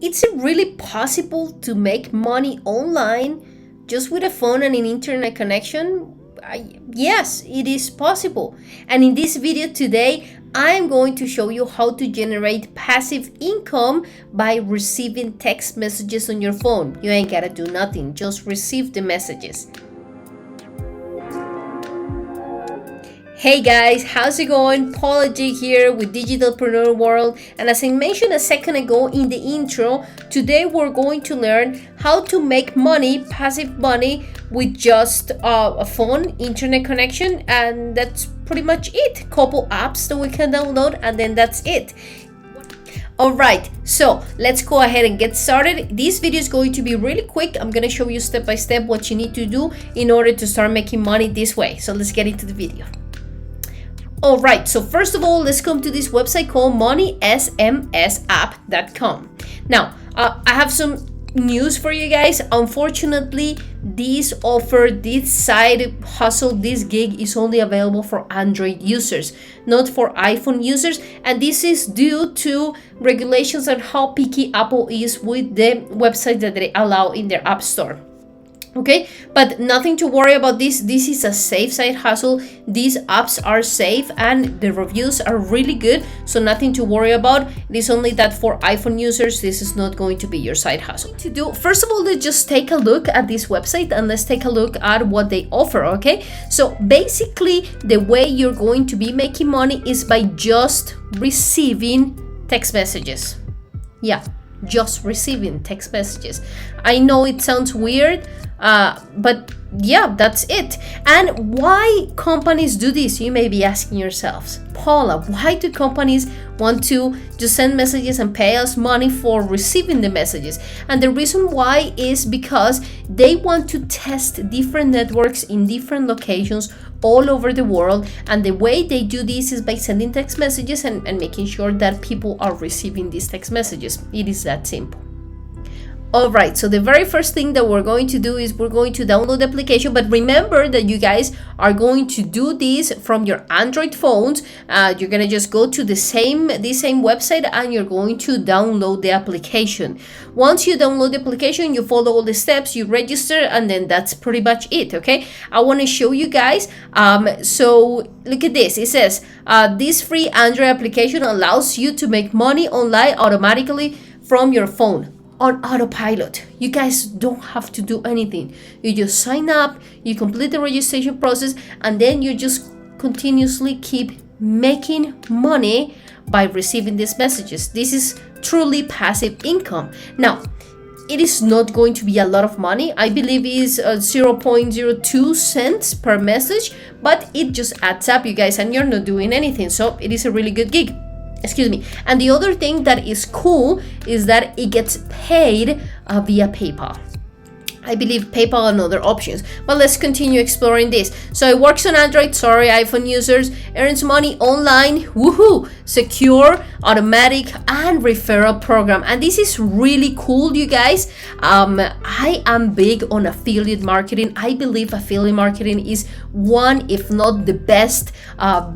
Is it really possible to make money online just with a phone and an internet connection? Yes, it is possible. And in this video today, I'm going to show you how to generate passive income by receiving text messages on your phone. You ain't gotta do nothing, just receive the messages. Hey guys, how's it going? Paula G here with Digitalpreneur World, and as I mentioned a second ago in the intro, today we're going to learn how to make money, passive money, with just a phone, internet connection, and that's pretty much it. Couple apps that we can download, and then that's it. Alright, so let's go ahead and get started. This video is going to be really quick. I'm gonna show you step by step what you need to do in order to start making money this way. So let's get into the video. Alright, so first of all, let's come to this website called moneysmsapp.com. Now, I have some news for you guys. Unfortunately, this side hustle, this gig is only available for Android users, not for iPhone users. And this is due to regulations on how picky Apple is with the website that they allow in their App Store. Okay, but nothing to worry about this. This is a safe side hustle. These apps are safe and the reviews are really good, so nothing to worry about. It is only that for iPhone users, this is not going to be your side hustle. To do, first of all, let's just take a look at this website and let's take a look at what they offer. Okay, so basically the way you're going to be making money is by just receiving text messages. Yeah, just receiving text messages. I know it sounds weird, but yeah, that's it. And why companies do this? You may be asking yourselves, Paula, why do companies want to just send messages and pay us money for receiving the messages? And the reason why is because they want to test different networks in different locations all over the world. And the way they do this is by sending text messages and making sure that people are receiving these text messages. It is that simple. Alright, so the very first thing that we're going to do is we're going to download the application, but remember that you guys are going to do this from your Android phones. You're gonna just go to the same website and you're going to download the application. Once you download the application, you follow all the steps, you register, and then that's pretty much it, okay? I want to show you guys. So look at this. It says, this free Android application allows you to make money online automatically from your phone. On autopilot. You guys don't have to do anything. You just sign up, you complete the registration process, and then you just continuously keep making money by receiving these messages. This is truly passive income. Now, it is not going to be a lot of money. I believe it is 0.02 cents per message, but it just adds up, you guys, and you're not doing anything. So it is a really good gig. Excuse me. And the other thing that is cool is that it gets paid via PayPal. I believe PayPal and other options, but let's continue exploring this. So it works on Android, sorry iPhone users, earns money online, woohoo, secure, automatic, and referral program. And this is really cool, you guys. I am big on affiliate marketing. I believe affiliate marketing is one, if not the best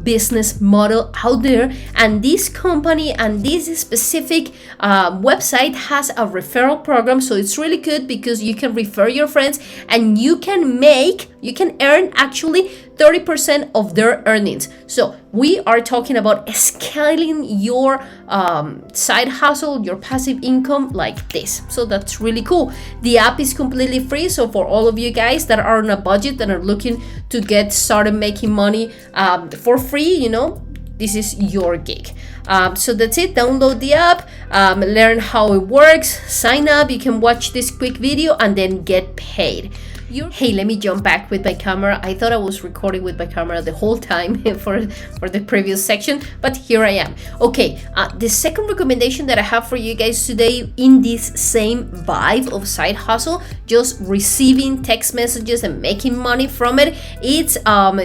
business model out there. And this company and this specific website has a referral program, so it's really good because you can refer your friends and you can earn actually 30% of their earnings. So we are talking about scaling your side hustle, your passive income like this. So that's really cool. The app is completely free. So for all of you guys that are on a budget and are looking to get started making money for free, you know, this is your gig. So that's it. Download the app, learn how it works, sign up. You can watch this quick video and then get paid. Hey, let me jump back with my camera. I thought I was recording with my camera the whole time for the previous section, but here I am. Okay, the second recommendation that I have for you guys today in this same vibe of side hustle, just receiving text messages and making money from it, it's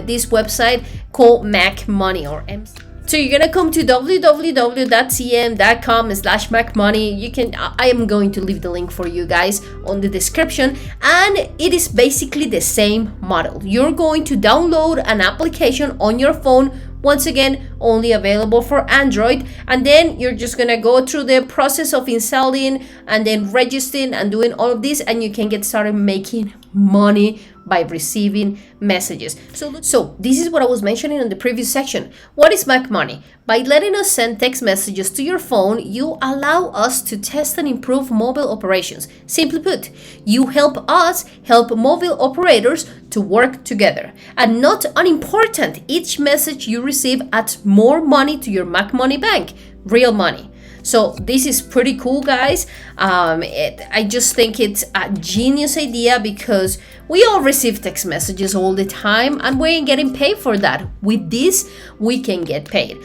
this website called Mac Money or MC. So you're gonna come to www.cm.com/macmoney. I am going to leave the link for you guys on the description, and it is basically the same model. You're going to download an application on your phone Once again, only available for Android. And then you're just gonna go through the process of installing and then registering and doing all of this, and you can get started making money by receiving messages. So this is what I was mentioning in the previous section. What is Mac Money? By letting us send text messages to your phone, you allow us to test and improve mobile operations. Simply put, you help us help mobile operators to work together. And not unimportant, each message you receive adds more money to your Mac Money bank, real money. So this is pretty cool, guys. I just think it's a genius idea because we all receive text messages all the time and we ain't getting paid for that. With this, we can get paid.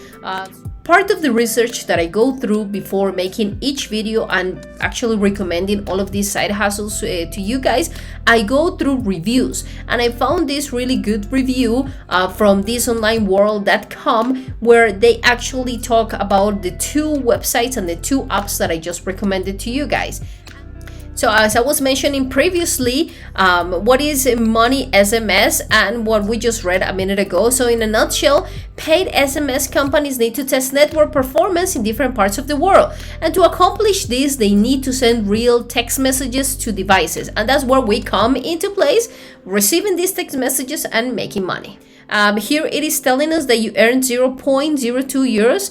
Part of the research that I go through before making each video and actually recommending all of these side hustles to you guys, I go through reviews, and I found this really good review from thisonlineworld.com where they actually talk about the 2 websites and the 2 apps that I just recommended to you guys. So as I was mentioning previously, what is Money SMS and what we just read a minute ago. So in a nutshell, paid SMS companies need to test network performance in different parts of the world. And to accomplish this, they need to send real text messages to devices. And that's where we come into place, receiving these text messages and making money. Here it is telling us that you earn 0.02 euros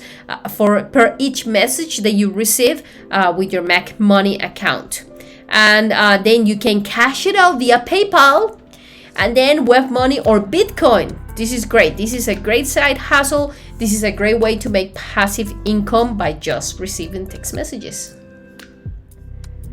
per each message that you receive with your Mac Money account. And then you can cash it out via PayPal and then WebMoney or Bitcoin. This is great. This is a great side hustle. This is a great way to make passive income by just receiving text messages.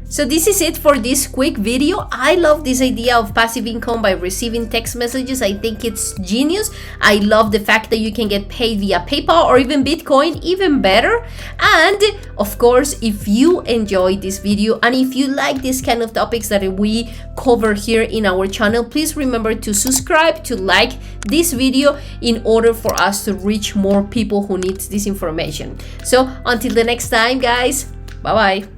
So this is it for this quick video. I love this idea of passive income by receiving text messages. I think it's genius. I love the fact that you can get paid via PayPal or even Bitcoin, even better. And of course, if you enjoyed this video and if you like this kind of topics that we cover here in our channel, please remember to subscribe, to like this video in order for us to reach more people who need this information. So until the next time, guys, bye-bye.